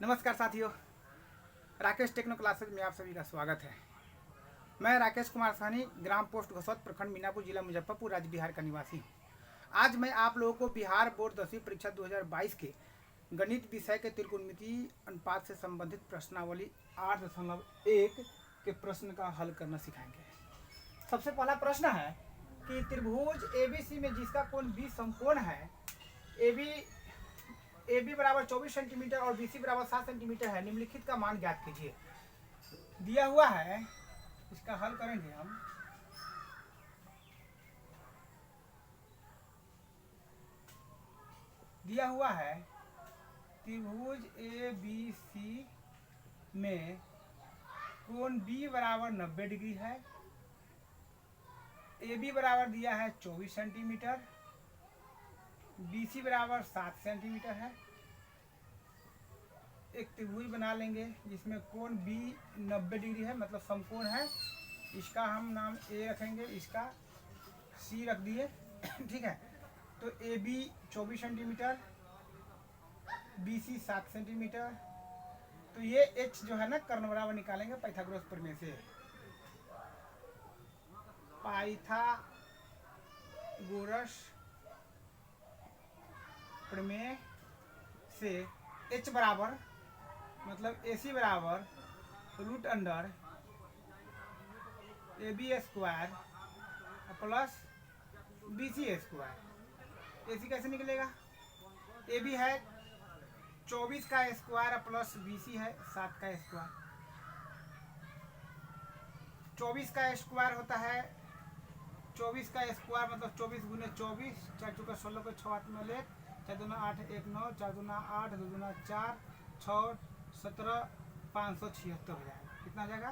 नमस्कार साथियों, Rakesh techno classes में आप सभी का स्वागत है। मैं राकेश कुमार साहनी, ग्राम पोस्ट घोसौत, प्रखंड मीनापुर, जिला मुजफ्फरपुर, राज्य बिहार का निवासी हूँ। आज मैं आप लोगों को बिहार बोर्ड 10वीं परीक्षा 2022 के गणित विषय के त्रिकोणमितीय अनुपात से संबंधित प्रश्नावली 8.1 के प्रश्न का हल करना सिखाएंगे। सबसे पहला प्रश्न है कि त्रिभुज ABC में जिसका कोण 20 समकोण है, AB बराबर 24 सेंटीमीटर और BC बराबर 7 सेंटीमीटर है, निम्नलिखित का मान ज्ञात कीजिए। दिया हुआ है, इसका हल करेंगे हम। दिया हुआ है त्रिभुज ABC में कोण B बराबर 90 डिग्री है, AB बराबर दिया है 24 सेंटीमीटर, BC बराबर 7 सेंटीमीटर है। एक त्रिभुज बना लेंगे जिसमें कोण B 90 डिग्री है, मतलब समकोण है। इसका हम नाम A रखेंगे, इसका C रख दिए। ठीक है, तो AB 24 सेंटीमीटर, BC 7 सेंटीमीटर। तो ये H जो है ना, कर्ण बराबर निकालेंगे पाइथागोरस प्रमेय से। पाइथागोरस प्रमेय से H बराबर मतलब AC बराबर root under AB square plus BC square. AC कैसे निकलेगा? AB है 24 का स्क्वायर प्लस BC है 7 का स्क्वायर। 24 का स्क्वायर होता है 24 का स्क्वायर मतलब 24 गुने 24, 4 चौका 16 को 6 8 में ले, 4 दूना 8 1 9, 4 दूना 8, 2 दूना 4, 6 17, 576 हो जाएगा। कितना हो जाएगा?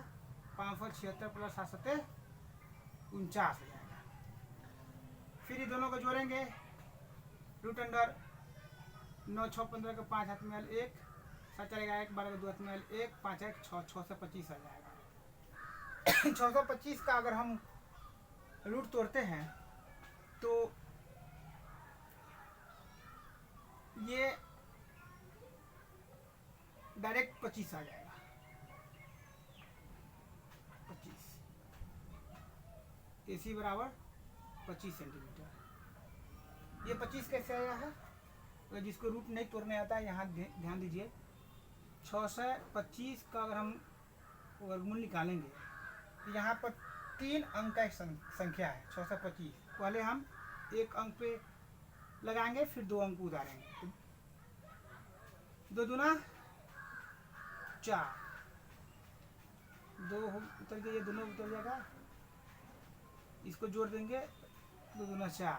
576 प्लस 7 7 49 हो जाएगा। फिर ये दोनों को जोड़ेंगे, रूट अंडर 9 6 15 के 5 हाथ में 1, 7 चलेगा 1, 12 के 2 हाथ में 1, 5 1 6, 6 से 25 आ जाएगा। 625 का अगर हम रूट तोड़ते हैं तो ये डायरेक्ट 25 आ जाएगा। 25 AC बराबर 25 सेंटीमीटर। ये 25 कैसे आया है? अगर जिसको रूट नहीं तोड़ने आता है, यहाँ ध्यान दीजिए। 6 से 25 का अगर हम वर्गमूल निकालेंगे तो यहाँ पर 3 अंक का संख्या है 6 से 25। पहले हम एक अंक पे लगाएंगे, फिर 2 अंक उतारेंगे। 2 दूना 4, 2 उतर गए, ये दोनों उतर जाएगा। इसको जोड़ देंगे, 2 दूना 4।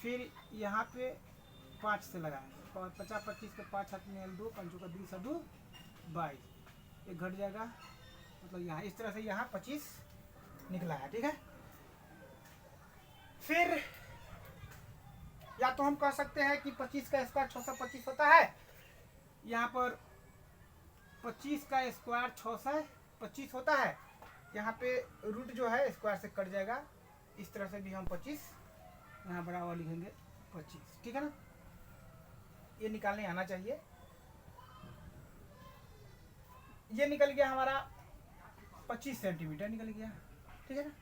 फिर यहाँ पे 5 से लगाएंगे, 50 25 के 5 हाथ में 2, 5 का 20 2 22, ये घट जाएगा। मतलब यहाँ इस तरह से यहाँ 25 निकला है। ठीक है, फिर या तो हम कह सकते हैं कि 25 का स्क्वायर 6 से 25 होता है। यहाँ पर 25 का स्क्वायर 6 से 25 होता है। यहाँ पे रूट जो है स्क्वायर से कट जाएगा। इस तरह से भी हम 25 यहाँ बराबर लिखेंगे 25। ठीक है ना, ये निकालने आना चाहिए। ये निकल गया हमारा 25 सेंटीमीटर निकल गया। ठीक है ना,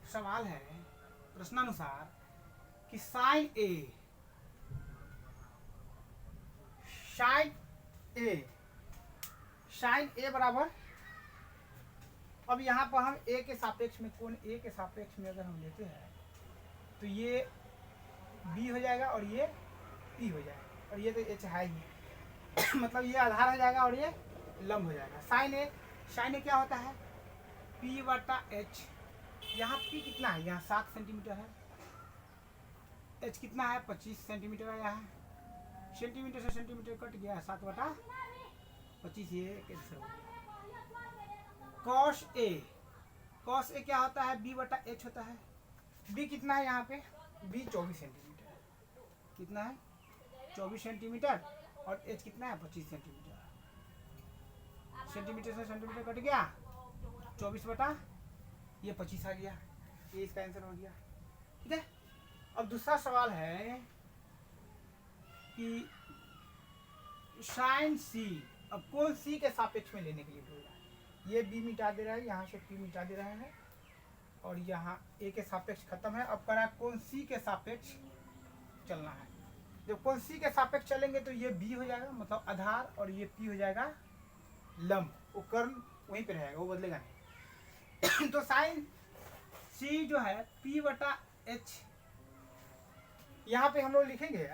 सवाल है प्रश्नानुसार कि साइन ए बराबर, अब यहाँ पर हम A के सापेक्ष में, कोण A के सापेक्ष में अगर हम लेते हैं तो ये B हो जाएगा और ये P हो जाएगा, और ये तो H है ही। मतलब ये आधार हो जाएगा और ये लंब हो जाएगा। साइन ए क्या होता है? P बटा H। यहाँ P कितना है? यहाँ 7 सेंटीमीटर है। H कितना है? 25 सेंटीमीटर आया है। सेंटीमीटर से सेंटीमीटर कट गया, 7 बटा 25, ये कैंसिल हो गया। कॉस ए क्या होता है? B बटा H होता है। B कितना है यहाँ पे? B 24 centimetre. कितना है? 24 सेंटीमीटर। और H कितना है? 25 सेंटीमीटर। सेंटीमीटर से सेंटीमीटर कट गया, 24 बटा ये 25 आ गया। ये इसका आंसर हो गया। ठीक है, अब दूसरा सवाल है कि साइन C अब कौन सी के सापेक्ष में लेने के लिए बोल रहा है। ये बी मिटा दे रहा है, यहाँ से पी मिटा दे रहे हैं और यहाँ ए के सापेक्ष खत्म है। अब करा कौन सी के सापेक्ष चलना है। जब कौन सी के सापेक्ष चलेंगे तो ये बी हो जाएगा मतलब आधार और ये पी हो जाएगा लंब। वो कर्ण वहीं पे रहेगा, वो बदलेगा नहीं। तो साइन सी जो है पी बटा एच, यहाँ पे हम लोग लिखेंगे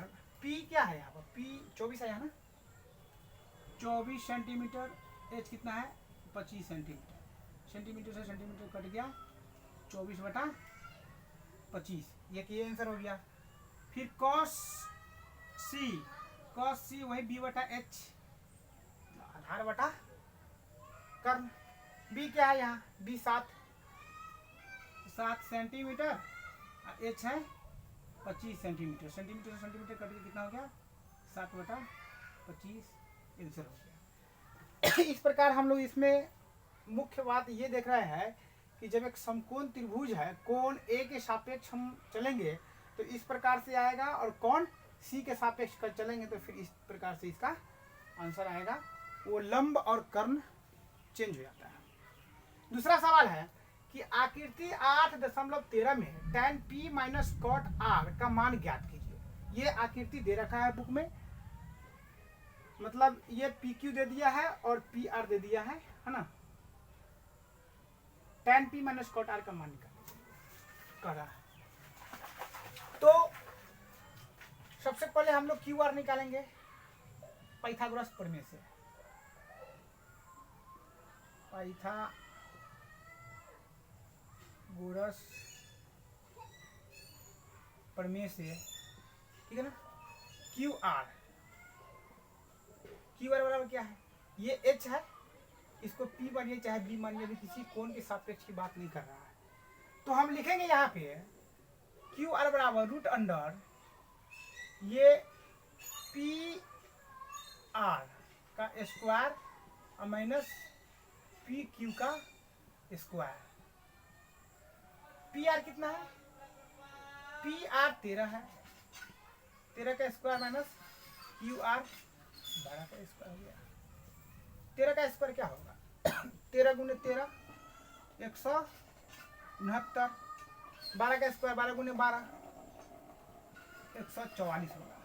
पी क्या है, यहाँ पर पी 24 है यहाँ ना, 24 सेंटीमीटर, एच कितना है 25 सेंटीमीटर, सेंटीमीटर से सेंटीमीटर कट गया 24 बटा 25, ये आंसर हो गया। फिर कॉस सी वही बी बटा एच, आधार बटा कर्ण। बी क्या है यहाँ, बी 7 सेंटीमीटर, एच है 25 सेंटीमीटर, सेंटीमीटर से सेंटीमीटर कट के कितना हो गया 7 बटा 25, आंसर हो गया। इस प्रकार हम लोग इसमें मुख्य बात ये देख रहे हैं कि जब एक समकोण त्रिभुज है, कोण ए के सापेक्ष हम चलेंगे तो इस प्रकार से आएगा, और कोण सी के सापेक्ष कर चलेंगे तो फिर इस प्रकार से इसका आंसर आएगा। वो लंब और कर्ण चेंज हो जाता है। दूसरा सवाल है कि आकृति 8.13 में tan p minus cot r का मान ज्ञात कीजिए। ये आकृति दे रखा है बुक में, मतलब ये PQ दे दिया है और PR दे दिया है ना। tan p minus cot r का मान निकाल रहा है। तो सबसे पहले हम लोग QR निकालेंगे पाइथागोरस प्रमेय से। पाइथागोरस प्रमेय से, ठीक है ना। QR बराबर क्या है, ये H है, इसको P मानिए चाहे B मानिए, भी किसी कोण के सापेक्ष की बात नहीं कर रहा है। तो हम लिखेंगे यहाँ पे QR बराबर रूट अंडर ये PR का स्क्वायर और माइनस PQ का स्क्वायर। PR कितना है, PR 13 है, 13 का स्क्वायर माइनस QR 12 का स्क्वायर हो गया। 13 का स्क्वायर क्या होगा 13 गुने 13 169, 12 का स्क्वायर 12 गुने 12 144 होगा।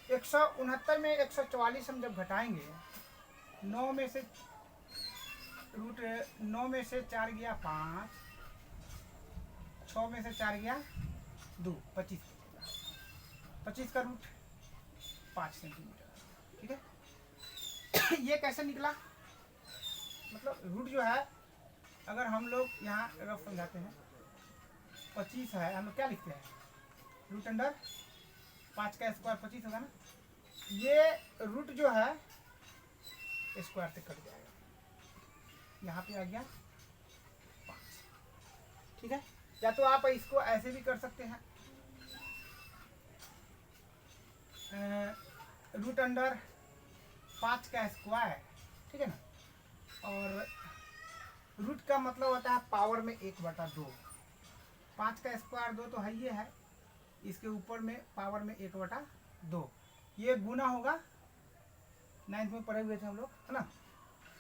169 में 144 हम जब घटाएंगे, 9 में से रूट 9 में से 4 गया 5, 6 में से 4 गया 2, 25 का रूट 5 सेंटीमीटर, ठीक है। ये कैसे निकला, मतलब रूट जो है अगर हम लोग यहाँ रफ समझाते हैं, 25 है, हम लोग क्या लिखते हैं रूट अंडर 5 का स्क्वायर 25 होगा ना। ये रूट जो है स्क्वायर से कट जाएगा, यहाँ पे आ गया 5, ठीक है। या तो आप इसको ऐसे भी कर सकते हैं, रूट अंडर 5 का स्क्वायर, ठीक है ना, और रूट का मतलब होता है पावर में 1/2। 5 का स्क्वायर 2 तो है, ये है, इसके ऊपर में पावर में 1/2, ये गुना होगा, 9th में पढ़े हुए थे हम लोग, है ना।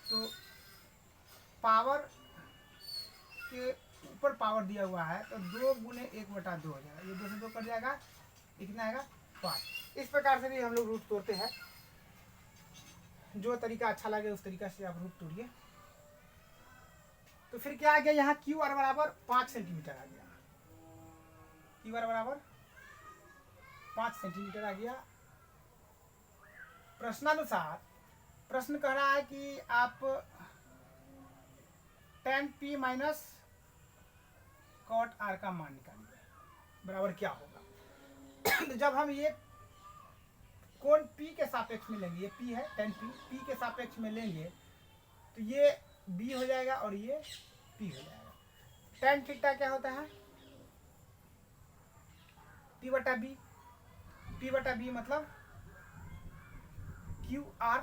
तो पावर के ऊपर पावर दिया हुआ है तो 2 गुने 1/2 हो जाएगा, ये 2 से 2 कट जाएगा, ये कितना आएगा 5। इस प्रकार से भी हम लोग रूट तोड़ते हैं, जो तरीका अच्छा लगे उस तरीका से आप रूट तोड़िए। तो फिर क्या आ गया यहाँ QR बराबर 5 सेंटीमीटर आ गया, QR बराबर 5 सेंटीमीटर आ गया। प्रश्नानुसार प्रश्न कह रहा है कि आप tan p minus cot r का मान निकालिए, बराबर क्या होगा। तो जब हम ये कोण P के सापेक्ष में लेंगे, ये P है tan P के सापेक्ष में लेंगे तो ये B हो जाएगा और ये P हो जाएगा। tan थीटा क्या होता है P बटा B मतलब QR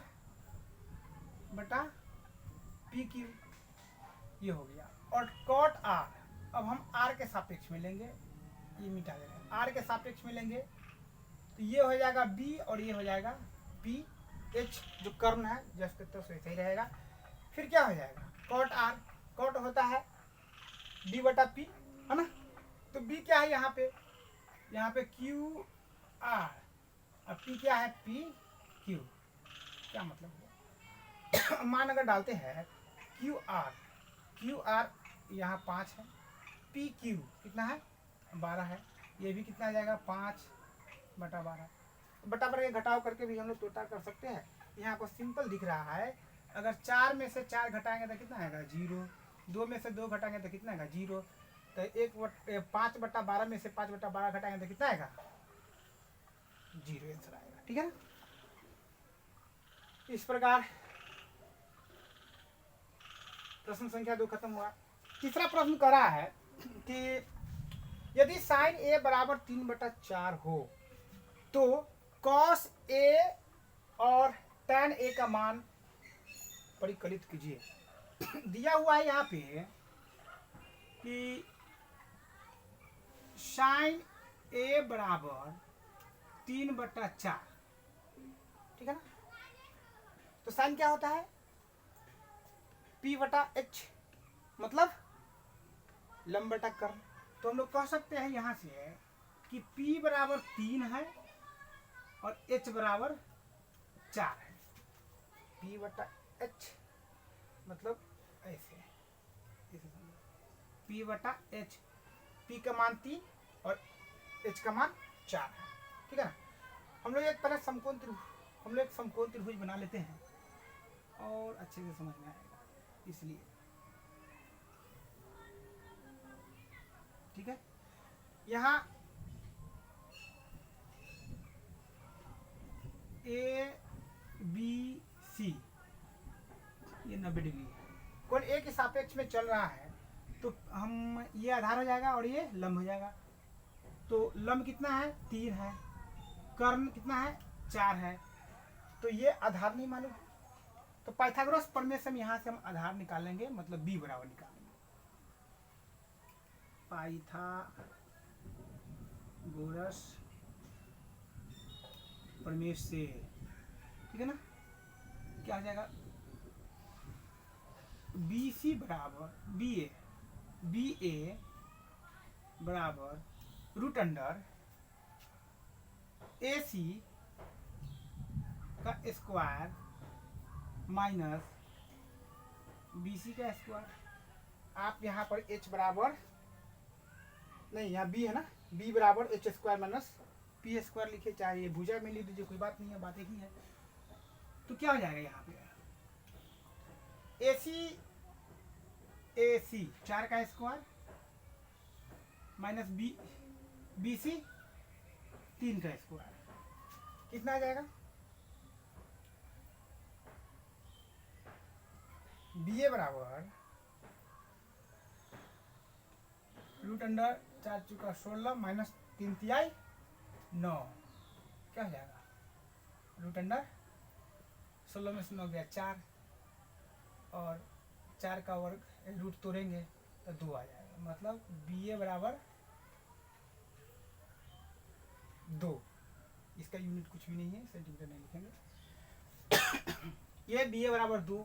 बटा PQ, ये हो गया। और cot R अब हम R के सापेक्ष में लेंगे, ये मिटा देंगे, R के सापेक्ष में लेंगे तो ये हो जाएगा B और ये हो जाएगा P, एच जो कर्ण है जस्ट तो वैसे ही रहेगा। फिर क्या हो जाएगा कॉट आर, कॉट होता है डी बटा पी है ना। तो बी क्या है यहाँ पे क्यू आर, अब पी क्या है पी क्यू, क्या मतलब हुआ मान अगर डालते हैं क्यू आर यहाँ 5 है, पी क्यू कितना है 12 है, ये भी कितना आ जाएगा 5/12, बटा पर ये घटाव करके भी हम लोग टोटल कर सकते हैं। यहाँ पर सिंपल दिख रहा है, अगर 4 में से 4 घटाएंगे तो कितना आएगा 0, 2 में से 2 घटाएंगे तो कितना आएगा 0, तो 5/12 में से 5/12 घटाएंगे तो कितना आएगा 0 आंसर आएगा। ठीक है ना। इस प्रकार प्रश्न संख्या 2 खत्म हुआ। तीसरा प्रश्न कर रहा है कि यदि साइन ए बराबर 3/4 हो तो कॉस ए और tan ए का मान परिकलित कीजिए। दिया हुआ है यहाँ पे कि साइन ए बराबर 3/4, ठीक है ना। तो साइन क्या होता है p/h, मतलब लंब बटा कर्ण। तो हम लोग कह सकते हैं यहाँ से कि p बराबर 3 है और h बराबर 4 है। p/h मतलब ऐसे p/h, p का मान 3 और h का मान 4 है, ठीक है ना। हम लोग एक समकोण त्रिभुज बना लेते हैं और अच्छे से समझ में आएगा इसलिए, ठीक है। यहाँ ए बी सी ये 90 डिग्री है, कोण ए के सापेक्ष में चल रहा है, तो हम ये आधार हो जाएगा और ये लंब हो जाएगा। तो लंब कितना है 3 है, कर्ण कितना है 4 है, तो ये आधार नहीं मालूम, तो पाइथागोरस प्रमेय से यहाँ से हम आधार निकालेंगे, मतलब b बराबर निकालेंगे पाइथागोरस प्रमेय से, ठीक है ना। क्या हो जाएगा बी सी बराबर बी ए बराबर रूट अंडर ए सी का स्क्वायर माइनस बी सी का स्क्वायर। आप यहाँ पर h बराबर नहीं, यहाँ b है ना, b बराबर h square minus P square लिखे, चाहे ये भुजा में लिख दीजिए, कोई बात नहीं है, बात एक ही है। तो क्या हो जाएगा यहाँ पे ए सी 4 का स्क्वायर माइनस बी सी 3 का स्क्वायर, कितना आ जाएगा बी ए बराबर रूट अंडर 4 चुका 16 माइनस 3 तिहाई 9, क्या हो जाएगा रूट अंडर 16 में से 9 गया 4 और 4 का वर्ग रूट तोड़ेंगे तो 2 आ जाएगा, मतलब बी ए बराबर 2। इसका यूनिट कुछ भी नहीं है, सेंटीमीटर नहीं लिखेंगे ये बी ए बराबर 2,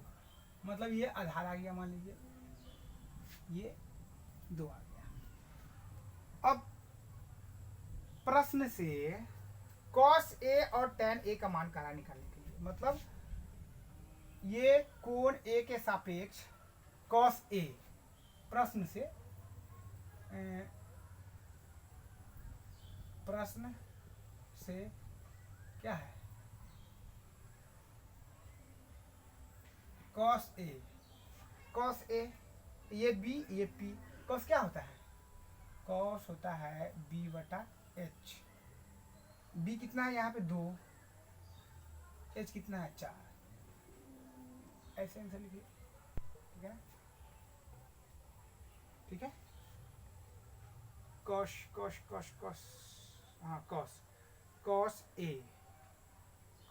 मतलब ये आधार आ गया, मान लीजिए ये 2 आ गया। अब प्रश्न से cos A और tan A का मान करा निकालने के लिए, मतलब ये कोण A के सापेक्ष cos A, प्रश्न से क्या है cos A ये B ये P, cos क्या होता है cos होता है b/h, b कितना है यहाँ पे 2, h कितना है 4, ऐसे आंसर लिखिए, ठीक है, ठीक है। cos हाँ cos A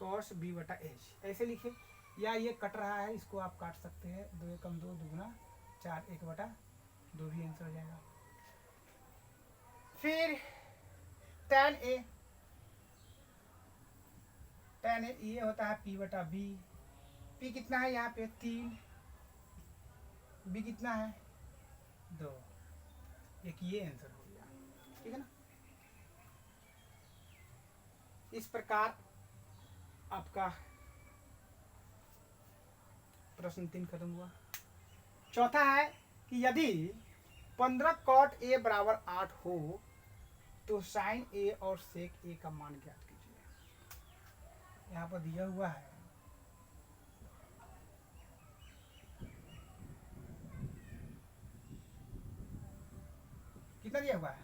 cos b/h ऐसे लिखिए, या ये कट रहा है इसको आप काट सकते हैं, 2 एकम 2 दुगुना 4 1/2 भी आंसर हो जाएगा। फिर tan A tan ये होता है p बटा b। p कितना है यहाँ पे 3, b कितना है 2। एक ये आंसर हो गया, ठीक है ना। इस प्रकार आपका प्रश्न 3 खत्म हुआ। चौथा है कि यदि 15 cot a बराबर 8 हो तो sin a और sec a का मान ज्ञात कीजिए। यहाँ पर दिया हुआ है कितना दिया हुआ है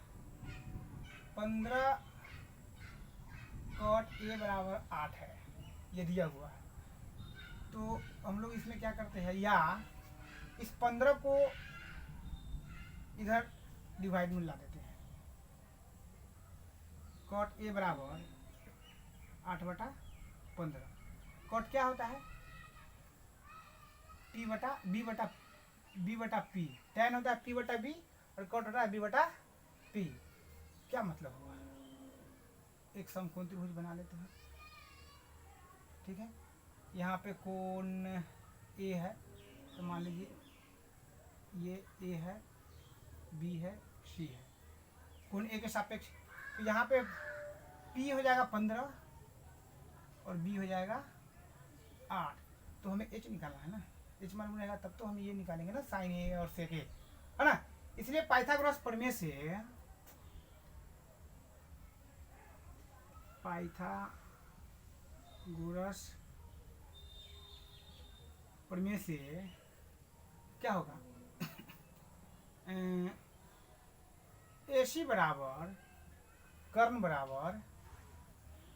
15 cot a बराबर 8 है, ये दिया हुआ है। तो हम लोग इसमें क्या करते हैं, या इस 15 को इधर डिवाइड में ला देते हैं। cot a बराबर 8 बटा 15। cot क्या होता है p बटा b बटा p। tan होता है p बटा b और cot होता है b बटा p। क्या मतलब हुआ, एक समकोण त्रिभुज बना लेते हैं, ठीक है। यहाँ पे कोण a है, तो मान लीजिए ये a है, b है, c है। कोण a के सापेक्ष, तो यहाँ पे p हो जाएगा 15 और b हो जाएगा 8। तो हमें h निकालना है ना, h मालूम रहेगा तब तो हम ये निकालेंगे ना sin a और sec a, है ना। इसलिए पाइथागोरस प्रमेय से क्या होगा AC बराबर कर्ण बराबर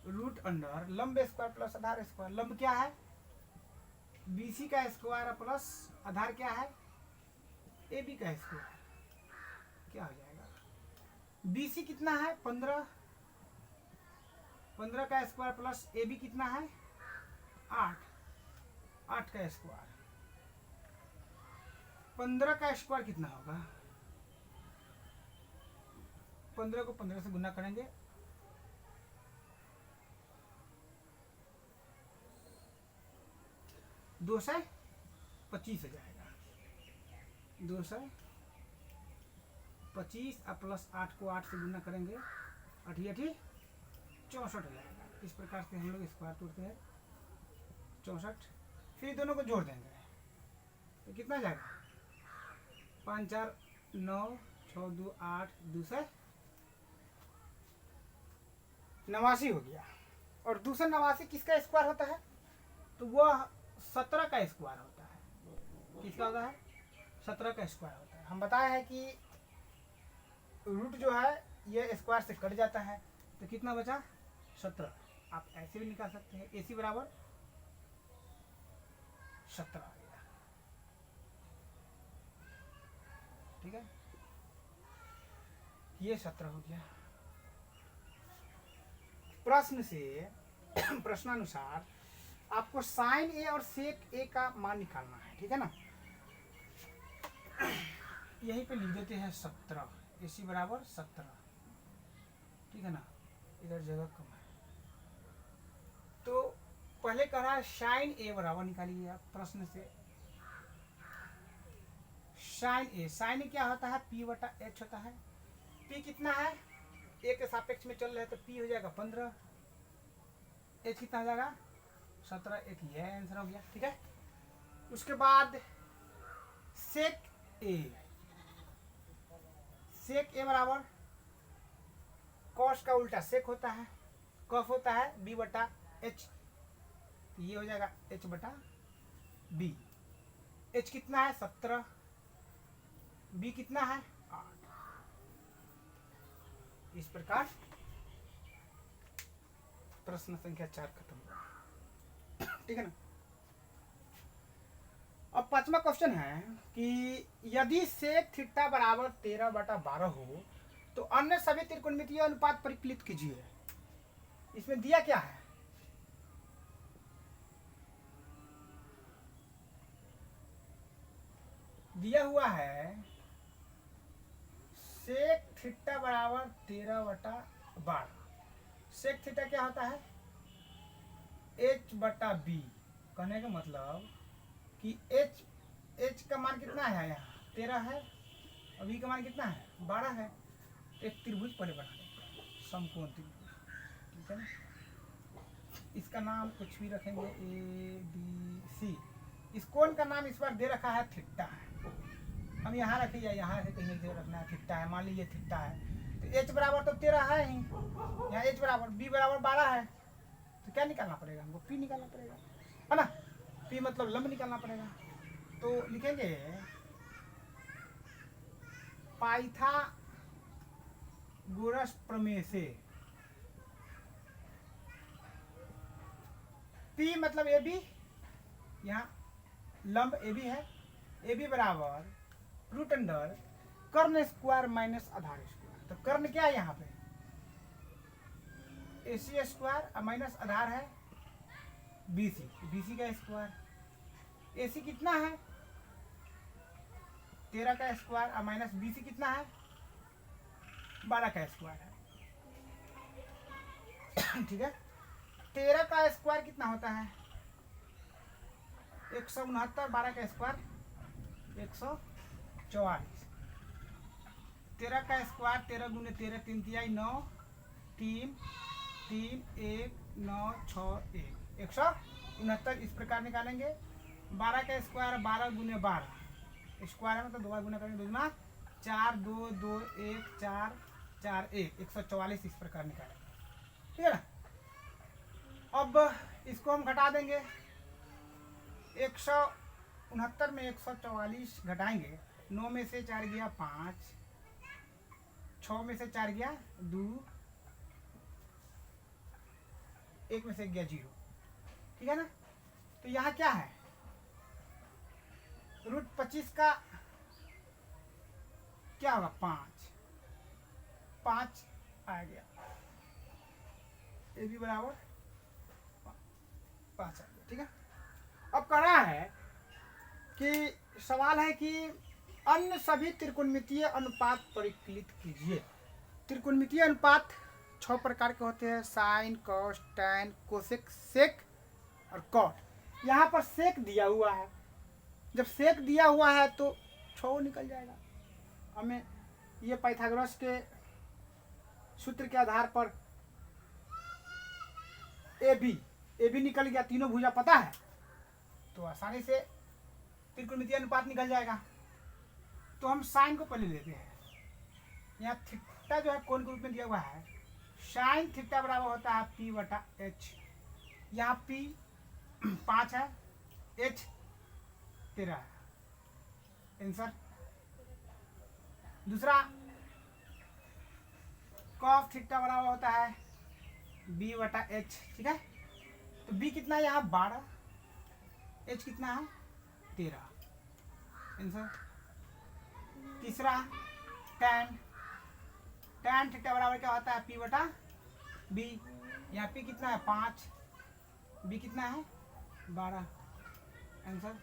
रूट अंडर लंब स्क्वायर प्लस आधार स्क्वायर। लंब क्या है BC का स्क्वायर प्लस आधार क्या है AB का स्क्वायर। क्या हो जाएगा BC कितना है 15 का स्क्वायर प्लस AB कितना है 8 का स्क्वायर। 15 का स्क्वायर कितना होगा, 15 को 15 से गुना करेंगे, दो सौ 25 हो जाएगा। 225 और प्लस 8 को 8 से गुना करेंगे, 8 64 हो जाएगा। इस प्रकार से हम लोग स्क्वायर तोड़ते हैं 64, फिर दोनों को जोड़ देंगे तो कितना जाएगा 5 4 9 6 2 8 289 हो गया। और 289 किसका स्क्वायर होता है, तो वह 17 का स्क्वायर होता है। किसका होता है 17 का स्क्वायर होता है। हम बताए हैं कि रूट जो है ये स्क्वायर से कट जाता है, तो कितना बचा 17। आप ऐसे भी निकाल सकते हैं, AC बराबर 17 आ गया, ठीक है। ये 17 हो गया। प्रश्न से प्रश्नानुसार आपको साइन ए और सेक ए का मान निकालना है, ठीक है ना। यहीं पे लिख देते हैं 17, AC बराबर 17, ठीक है ना। इधर जगह कम है तो पहले कह रहा है साइन ए बराबर निकालिए आप प्रश्न से। साइन ए क्या होता है P बटा H होता है। P कितना है A के सापेक्ष में चल रहे हैं तो P हो जाएगा 15, H कितना हो जाएगा 17। एक ये आंसर हो गया, ठीक है। उसके बाद सेक ए बराबर कॉस का उल्टा सेक होता है, कॉस होता है B बटा H, तो ये हो जाएगा H बटा B। H कितना है 17, B कितना है 8। इस प्रकार प्रश्न संख्या 4 खत्म हुआ, ठीक है ना। अब 5वां क्वेश्चन है कि यदि सेक थीटा बराबर 13 बटा 12 हो तो अन्य सभी त्रिकोणमितीय अनुपात परिकलित कीजिए। इसमें दिया क्या है, दिया हुआ है सेक थीटा बराबर 13 बटा 12। सेक थीटा क्या होता है एच बटा बी। कहने का मतलब कि एच का मान कितना है, यहाँ 13 है और बी का मान कितना है 12 है। तो एक त्रिभुज पहले बना देंगे, समकोण त्रिभुज, ठीक है ना। इसका नाम कुछ भी रखेंगे, ए बी सी। इस कोण का नाम इस बार दे रखा है थीटा है। हम यहाँ रखें या यहाँ से कहीं से रखना है, थीटा है, मान लीजिए थीटा है। तो एच बराबर तो 13 है ही, यहाँ एच बराबर बी बराबर 12 है। तो क्या निकालना पड़ेगा हमको, पी निकालना पड़ेगा, है ना। पी मतलब लंब निकालना पड़ेगा। तो लिखेंगे पाइथागोरस प्रमेय से पी मतलब ए बी, यहाँ लंब ए बी है, ए बी बराबर रूट अंडर कर्ण स्क्वायर माइनस आधार स्क्वायर। तो कर्ण क्या है यहाँ पे, ए सी स्क्वायर माइनस आधार है बी सी, बी सी का स्क्वायर। ए सी कितना है 13 का स्क्वायर और माइनस बी सी कितना है 12 का स्क्वायर है, ठीक है। 13 का स्क्वायर कितना होता है 169, 12 का स्क्वायर 144। 13 का स्क्वायर 13 गुने 13, 3 तिहाई 9, 3 3 1 9 6 1 169 इस प्रकार निकालेंगे। 12 का स्क्वायर 12 गुने 12 स्क्वायर है, मतलब 2 बार गुना करेंगे, 2 4 2 2 1 4 4 1 144 इस प्रकार निकालेंगे, ठीक है ना। अब इसको हम घटा देंगे, 169 में 144 घटाएंगे, 9 में से 4 गया 5, 6 में से 4 गया 2, 1 में से गया 0, ठीक है ना। तो यहाँ क्या है रूट 25 का क्या होगा 5 आ गया, ए बी बराबर 5 आ गया, ठीक है। अब कह रहा है कि सवाल है कि अन्य सभी त्रिकोणमितीय अनुपात परिकलित कीजिए। त्रिकोणमितीय अनुपात 6 प्रकार के होते हैं, साइन, कॉस, टैन, कोसेक, सेक और कॉट। यहाँ पर सेक दिया हुआ है, जब सेक दिया हुआ है तो 6 निकल जाएगा। हमें ये पाइथागोरस के सूत्र के आधार पर ए बी निकल गया, तीनों भुजा पता है तो आसानी से त्रिकोणमितीय अनुपात निकल जाएगा। तो हम साइन को पहले लेते हैं। यहाँ थीटा जो है कोण के रूप में दिया हुआ है, साइन थीटा बराबर होता है पी बटा एच। यहाँ पी 5 है, एच 13 है, आंसर। दूसरा कॉस थीटा बराबर होता है बी बटा एच, ठीक है। तो बी कितना है यहाँ 12, एच कितना है 13, आंसर। तीसरा टैन थीटा बराबर क्या होता है पी बटा बी। यहाँ पी कितना है 5, बी कितना है 12, आंसर।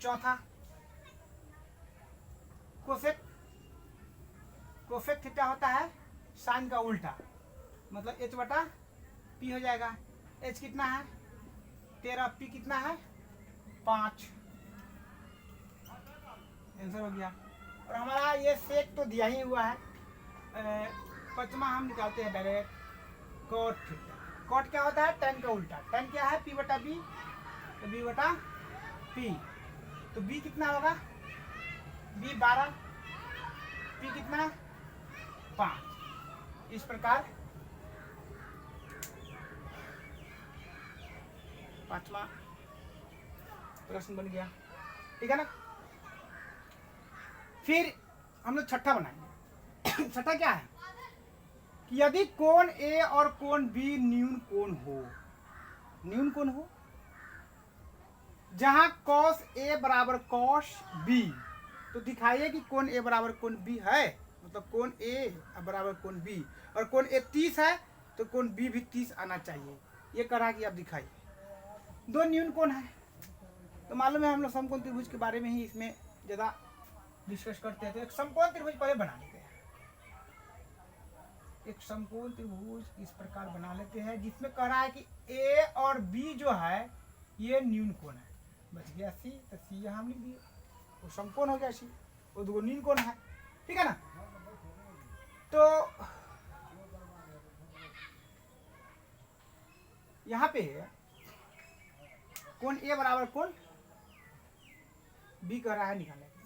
चौथा कोसेक थीटा होता है साइन का उल्टा, मतलब एच बटा पी हो जाएगा। एच कितना है 13, पी कितना है 5, आंसर हो गया। और हमारा ये सेक तो दिया ही हुआ है। 5वां हम निकालते हैं डायरेक्ट कॉट थीटा। कॉट क्या होता है टैन का उल्टा, टैन क्या है पी बटा बी, तो बी बटा पी। तो बी कितना होगा बी 12, पी कितना 5। इस प्रकार 5वां प्रश्न बन गया, ठीक है ना। फिर हम लोग छठा बनाएंगे। छठा क्या है कि यदि कोण ए और कोण बी न्यून कोण हो, जहां कॉस ए बराबर कॉस बी, तो दिखाइए कि कोण ए बराबर कोण बी है, मतलब कोण ए बराबर कोण बी, और कोण ए 30 है तो कोण बी भी 30 आना चाहिए। ये करा कि आप दिखाइए। 2 न्यून कोण है, तो मालूम है हम लोग समकोण त्रिभुज के बारे में ही इसमें ज़्यादा डिस्कस करते हैं। तो एक समकोण त्रिभुज पहले बना लेते हैं। एक समकोण त्रिभुज इस प्रकार बना लेते हैं जिसमें कह रहा है कि ए और बी जो है ये न्यून कोण है। बच गया सी, तो सी यहाँ लिख दिए, वो समकोण हो गया सी, वो दो न्यून कोण है, ठीक है ना। तो यहाँ पे कोण ए बराबर कोण बी कह रहा है निकालने के लिए।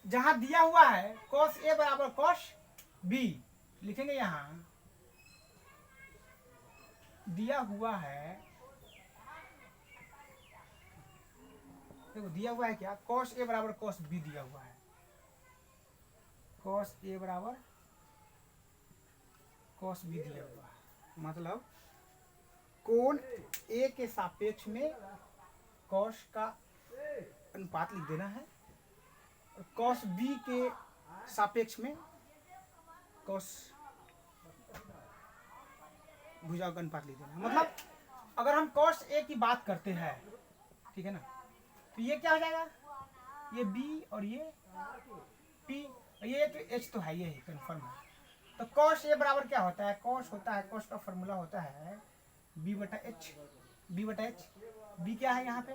जहां दिया हुआ है cos ए बराबर cos बी, लिखेंगे यहां दिया हुआ है, देखो दिया हुआ है क्या, cos ए बराबर cos बी दिया हुआ है, cos ए बराबर cos बी दिया हुआ है, मतलब कोण ए के सापेक्ष में cos का अनुपात लिख देना है और cos बी के सापेक्ष में cos भुजाओं का अनुपात लिख देना। मतलब अगर हम cos ए की बात करते हैं, ठीक है ना, तो ये क्या हो जाएगा, ये b और ये p, ये तो h तो है, ये कंफर्म है। तो cos ए बराबर क्या होता है, cos होता है, cos का फॉर्मूला होता है b बटा h, b बटा h, b क्या है यहाँ पे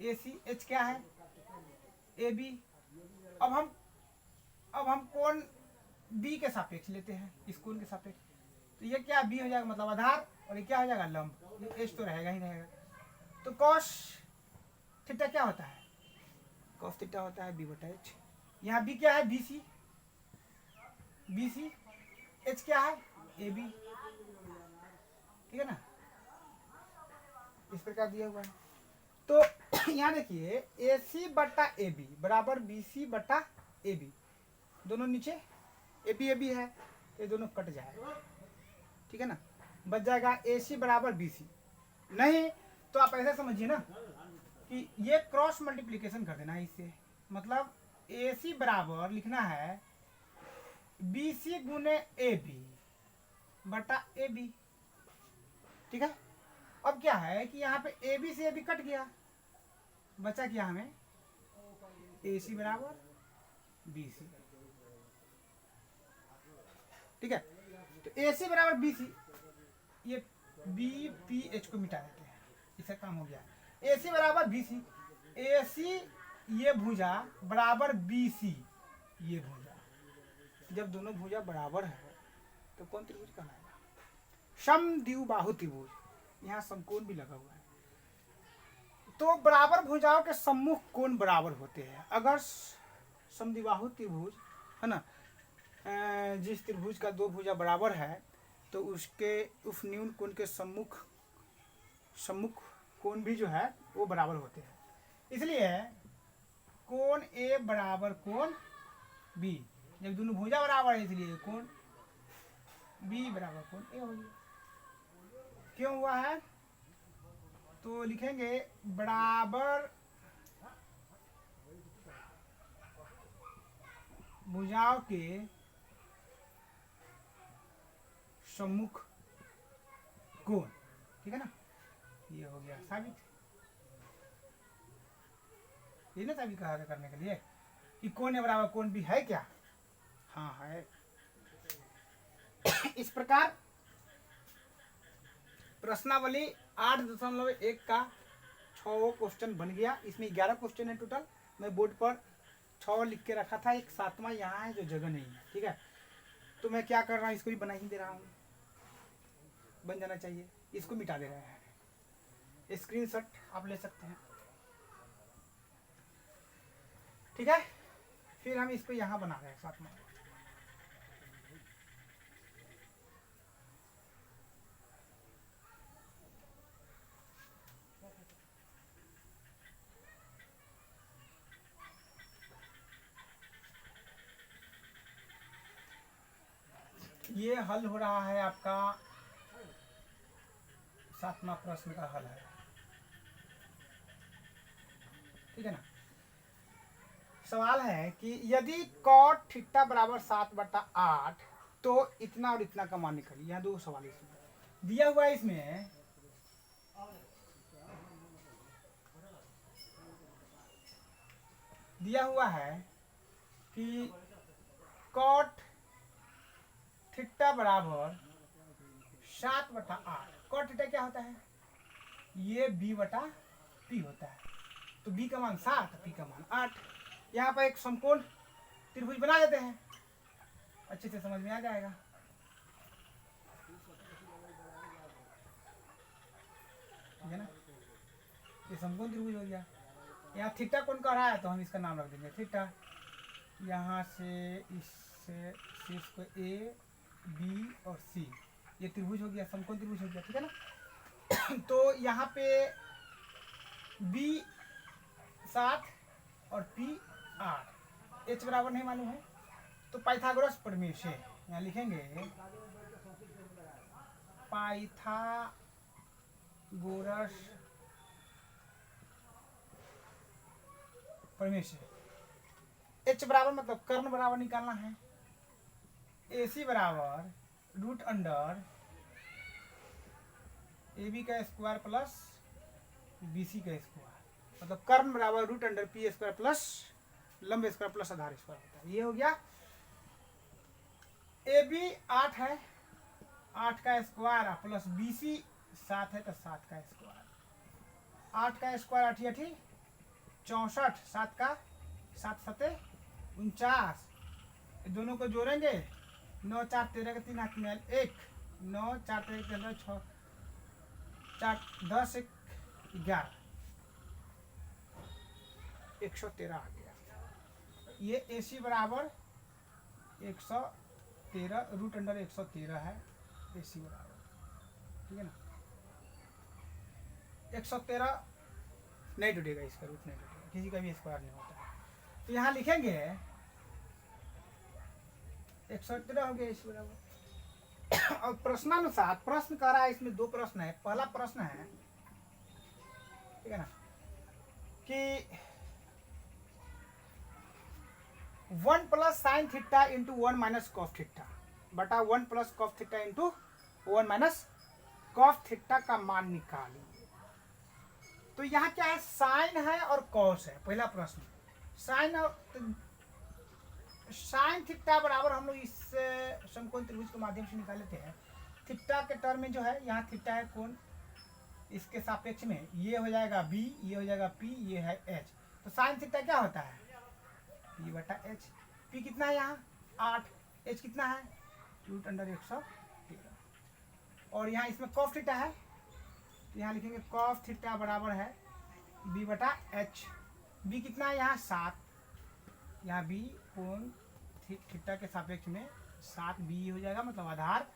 ए सी, h क्या है ए बी। अब हम कोण b के सापेक्ष लेते हैं, इस कोण के सापेक्ष, तो ये क्या b हो जाएगा मतलब आधार, और ये क्या हो जाएगा लंब, ये h तो रहेगा ही रहेगा। तो cos थीटा क्या होता है, cos थीटा होता है b बटा h, यहाँ b क्या है bc, h क्या है ab, ठीक है ना, इस प्रकार दिया हुआ है। तो यहाँ देखिए AC बटा AB बराबर BC बटा AB, दोनों नीचे AB है, ये दोनों कट जाएगा, ठीक है ना, बच जाएगा AC बराबर BC। नहीं तो आप ऐसे समझिए ना कि ये क्रॉस मल्टीप्लिकेशन कर देना है इससे, मतलब AC बराबर लिखना है BC गुने AB बटा AB, ठीक है। अब क्या है कि यहाँ पे AB से AB कट गया, बचा क्या हमें AC बराबर BC, ठीक है। तो AC बराबर BC, ये BPH को मिटा देते हैं, इससे काम हो गया। AC बराबर BC, AC ये भुजा बराबर BC ये भुजा, जब दोनों भुजा बराबर है तो कौन त्रिभुज कहलाएगा, समद्विबाहु त्रिभुज। यहाँ समकोण भी लगा हुआ है, तो बराबर भुजाओं के सम्मुख कोण बराबर होते हैं। अगर समद्विबाहु त्रिभुज है ना, जिस त्रिभुज का दो भुजा बराबर है तो उसके उस न्यून कोण के सम्मुख कोण भी जो है वो बराबर होते हैं। इसलिए कोण ए बराबर कोण बी, जब दोनों भुजा बराबर है इसलिए कोण बी बराबर कोण ए हो गया। क्यों हुआ है, तो लिखेंगे बराबर भुजाओं के सम्मुख कोण, ठीक है ना, ये हो गया साबित। ये ना साबित कहा करने के लिए कि कोण ए बराबर कोण बी है क्या, हाँ है। इस प्रकार प्रश्नावली 8.1 का 6 क्वेश्चन बन गया। इसमें 11 क्वेश्चन है टोटल, मैं बोर्ड पर 6 लिख के रखा था, एक 7वां यहाँ है जो जगह नहीं है, ठीक है। तो मैं क्या कर रहा हूँ, इसको भी बना ही दे रहा हूँ, बन जाना चाहिए, इसको मिटा दे रहे हैं, स्क्रीनशॉट आप ले सकते हैं, ठीक है। फिर हम इसको यहाँ बना रहे हैं 7वां। ये हल हो रहा है आपका 7वां प्रश्न का हल है, ठीक है ना। सवाल है कि यदि cot थीटा बराबर 7/8 तो इतना और इतना का मान निकालिए। यहाँ दो सवाल इसमें दिया हुआ है, इसमें दिया हुआ है कि कॉट थीटा बराबर 7/8। कॉट थीटा क्या होता है? ये b/p होता है। तो b का मान 7, p का मान 8। यहाँ पर एक समकोण त्रिभुज बना देते हैं, अच्छे से समझ में आ जाएगा। ठीक है ना, ये समकोण त्रिभुज हो गया। यहाँ थीटा कौन कह रहा है तो हम इसका नाम रख देंगे थीटा। यहाँ से इससे शीर्ष को ए, बी और सी, ये त्रिभुज हो गया, समकोण त्रिभुज हो गया। ठीक है ना। तो यहाँ पे b 7 और p 8, h बराबर नहीं मालूम है तो पाइथागोरस प्रमेय से यहाँ लिखेंगे पाइथागोरस प्रमेय से h बराबर मतलब कर्ण बराबर निकालना है। AC बराबर रूट अंडर AB का स्क्वायर प्लस BC का स्क्वायर, मतलब कर्ण बराबर root under P square plus लंब स्क्वायर प्लस आधार स्क्वायर होता है। ये हो गया। AB 8 है, 8 का स्क्वायर प्लस BC 7 है तो 7 का स्क्वायर। 8 का स्क्वायर 8 8 64, 7 का 7 7 49, दोनों को जोड़ेंगे 9 4 13 का 3 हाथ में 1, 9 4 13 13 6 4 10 1 11, 113 आ गया। ये AC बराबर 113 रूट अंडर 113 है AC बराबर। ठीक है ना, 113 नहीं टूटेगा, इसका रूट नहीं टूटेगा, किसी का भी स्क्वायर नहीं होता है। तो यहाँ लिखेंगे 113 हो गया AC बराबर। और प्रश्नानुसार प्रश्न कर रहा है, इसमें दो प्रश्न है। पहला प्रश्न है, ठीक है ना, कि 1 plus sine theta into 1 minus cos theta बटा 1 plus cos theta into 1 minus cos theta का मान निकालिए। तो यहाँ क्या है, साइन है और कॉस है। पहला प्रश्न साइन और साइन थीटा बराबर हम लोग इस समकोण त्रिभुज के माध्यम से निकाल लेते हैं। थीटा के टर्म में जो है, यहाँ थीटा है कोण, इसके सापेक्ष में ये हो जाएगा b, ये हो जाएगा p, ये है h। तो साइन थीटा क्या होता है, p बटा h। p कितना है यहाँ 8, h कितना है रूट अंडर 113। और यहाँ इसमें कॉस थीटा है, तो यहाँ लिखेंगे कॉस थीटा बराबर है b बटा h। b कितना है यहाँ 7, यहाँ b कोण थीटा के सापेक्ष में 7b हो जाएगा, मतलब आधार,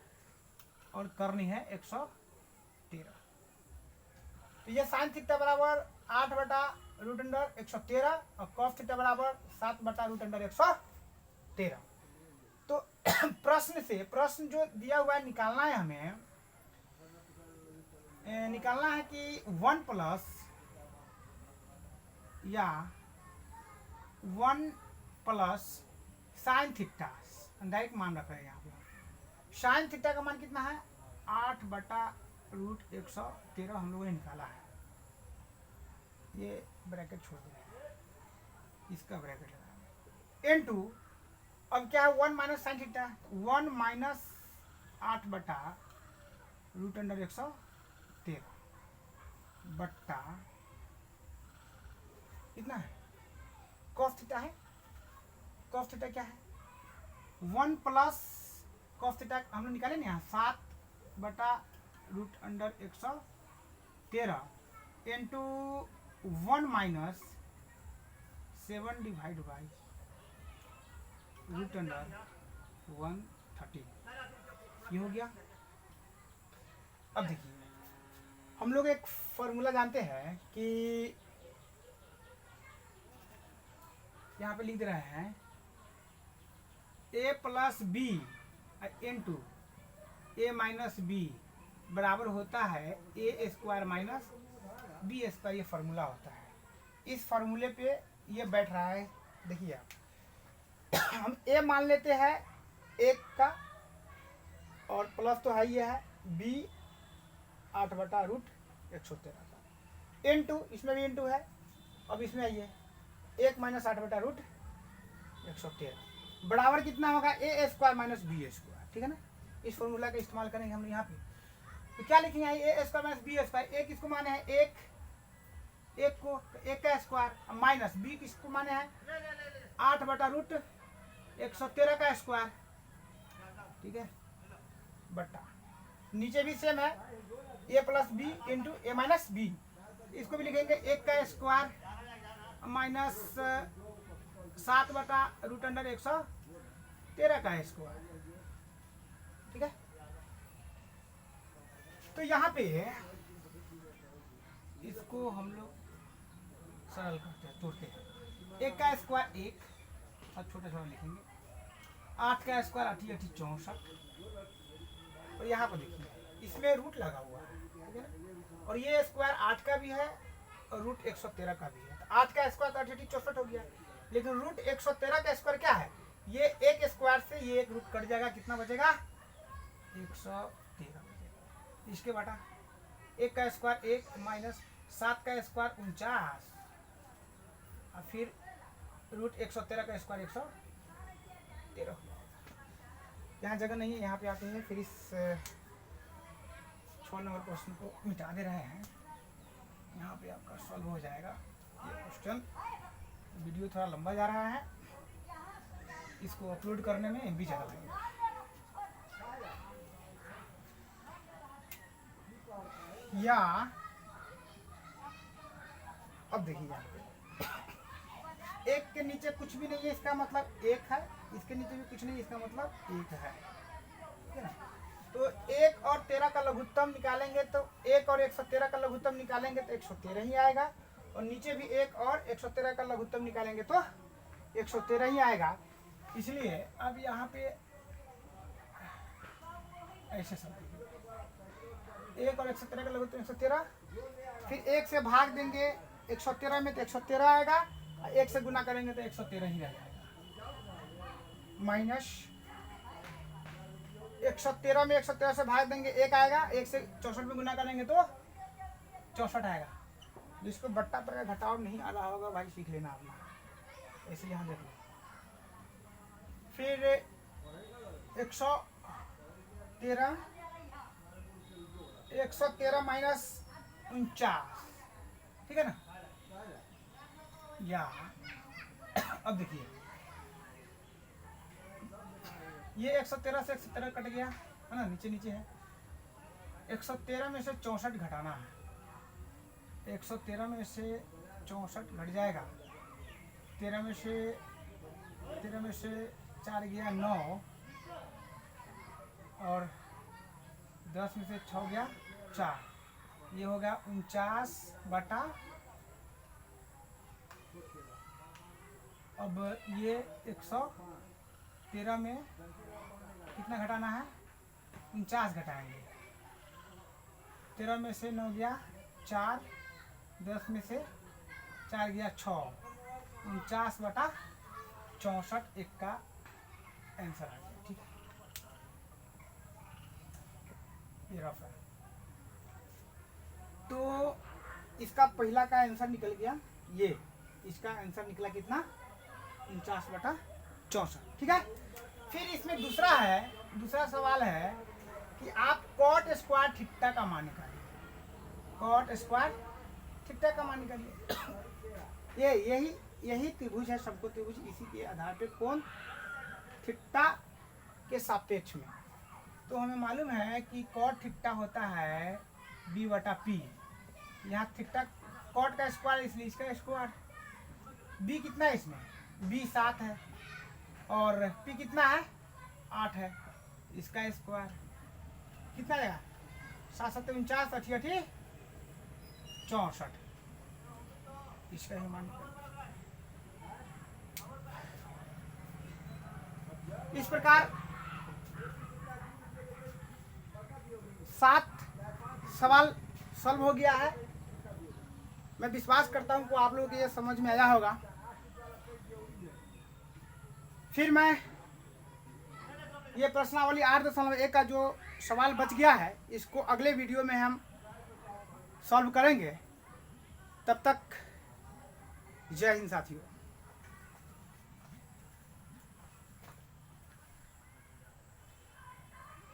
और कर्ण है 113। तो ये साइन थीटा बराबर 8 बटा रूट अंडर 113 और कॉस थीटा बराबर 7 बटा रूट अंडर 113। तो प्रश्न से, प्रश्न जो दिया हुआ है निकालना है हमें, निकालना है कि 1 प्लस या 1 प्लस साइन थीटा, डायरेक्ट मान रख रहे हैं यहाँ पे। साइन थीटा का मान कितना है 8 बटा रूट 113 हम लोगों ने निकाला है। ये ब्रैकेट छोड़ देंगे, इसका ब्रैकेट लगाएंगे इनटू, अब क्या है 1 माइनस साइन थीटा, 1 माइनस 8 बटा रूट अंडर 113 बट्टा कितना है कॉस थीटा है। कॉस थीटा क्या है 1 प्लस कॉस थीटा हम लोग निकाले ना यहाँ 7 बटा root under 113 into 1 minus 7 divide by root under 113, ये हो गया। अब देखिए हम लोग एक फॉर्मूला जानते हैं कि यहाँ पे लिख रहे हैं a plus B into A minus B बराबर होता है A square minus B square. ये फार्मूला होता है। इस फार्मूले पे ये बैठ रहा है। देखिए आप हम ए मान लेते हैं 1 का, और प्लस तो है ये है बी 8 बटा रूट 113 का, इंटू इसमें भी इंटू है। अब इसमें आइए 1 माइनस 8 बटा रूट 113 बराबर कितना होगा ए स्क्वायर माइनस बी स्क्वायर, ठीक है ना। इस फॉर्मूला का इस्तेमाल करेंगे हम यहाँ पे। तो क्या लिखेंगे ए स्क्वायर माइनस बी स्क्वायर, ए किसको माने हैं एक को एक का स्क्वायर माइनस बी किसको माने हैं 8/√113 का स्क्वायर, ठीक है, बटा नीचे भी सेम है ए plus B into A minus B, इसको भी लिखेंगे एक का स्क्वायर माइनस 7/√113 का स्क्वायर, ठीक है। तो यहाँ पे इसको हम लोग सरल करते हैं, तोड़ते हैं। एक का स्क्वायर एक, अब छोटा छोटा लिखेंगे, 8 का स्क्वायर 8 8 64, और यहाँ पर देखिए इसमें रूट लगा हुआ है, ठीक है ना, और ये स्क्वायर 8 का भी है और रूट 113 का भी है। तो 8 का स्क्वायर तो 8 8 64 हो गया, लेकिन रूट 113 का स्क्वायर क्या है, ये एक स्क्वायर से ये एक रूट कट जाएगा, कितना बचेगा 113 बचेगा। इसके बटा एक का स्क्वायर एक माइनस 7 का स्क्वायर 49, और फिर रूट 113 का स्क्वायर 113। यहाँ जगह नहीं है, यहाँ पे आते हैं फिर इस 6 नंबर क्वेश्चन को मिटा दे रहे हैं, यहाँ पे आपका सॉल्व हो जाएगा ये क्वेश्चन। वीडियो थोड़ा लंबा जा रहा है, इसको अपलोड करने में MB ज़्यादा लगेगा। या अब देखिए यहाँ पे एक के नीचे कुछ भी नहीं है, इसका मतलब एक है, इसके नीचे भी कुछ नहीं, इसका मतलब एक है, ठीक है ना। तो 1 और 13 का लघुत्तम निकालेंगे, तो 1 और 113 का लघुत्तम निकालेंगे तो 113 ही आएगा, और नीचे भी 1 और 113 का लघुत्तम निकालेंगे तो 113 ही आएगा। इसलिए अब यहाँ पे ऐसे सब 1 और 113 का लघुत्तम 113, फिर 1 से भाग देंगे 113 में तो 113 आएगा, 1 से गुना करेंगे तो 113 ही रह जाएगा, माइनस 113 में 113 से भाग देंगे 1 आएगा, 1 से 64 में गुना करेंगे तो 64 आएगा। जिसको बट्टा पर घटाव नहीं आ रहा होगा भाई सीख लेना अपना, ऐसे यहाँ देख लो। फिर 113 माइनस 49, ठीक है ना। या अब देखिए ये 113 से 113 कट गया है ना, नीचे नीचे है। 113 में से 64 घटाना है, 113 में से 64 घट जाएगा, 13 में से 4 गया 9, और 10 में से 6 गया 4, ये हो गया 49 अब ये 113 में कितना घटाना है 49 घटाएंगे, 13 में से 9 गया 4, 10 में से 4 गया 6, 49/64 एक का आंसर आ गया, ठीक है। ये रफ है, तो इसका पहला का आंसर निकल गया, ये इसका आंसर निकला कितना 49/64, ठीक है। फिर इसमें दूसरा सवाल है कि आप कॉट स्क्वायर थीटा का मान निकालिए, कॉट स्क्वायर थीटा का मान निकालिए। यही त्रिभुज है, सबको त्रिभुज, इसी के आधार पे कोण थीटा के सापेक्ष में। तो हमें मालूम है कि कॉट थीटा होता है b/p, यहाँ थीटा कॉट का स्क्वायर इसलिए इसका स्क्वायर, b कितना है इसमें b 7 है, और p कितना है 8 है, इसका स्क्वायर कितना आएगा 7 7 49 8 8 64, इसका ही मान। इस प्रकार 7 सवाल सॉल्व हो गया है। मैं विश्वास करता हूं कि आप लोगों को ये समझ में आया होगा। फिर मैं ये प्रश्नावली 8.1 का जो सवाल बच गया है, इसको अगले वीडियो में हम सॉल्व करेंगे। तब तक जय हिंद साथियों।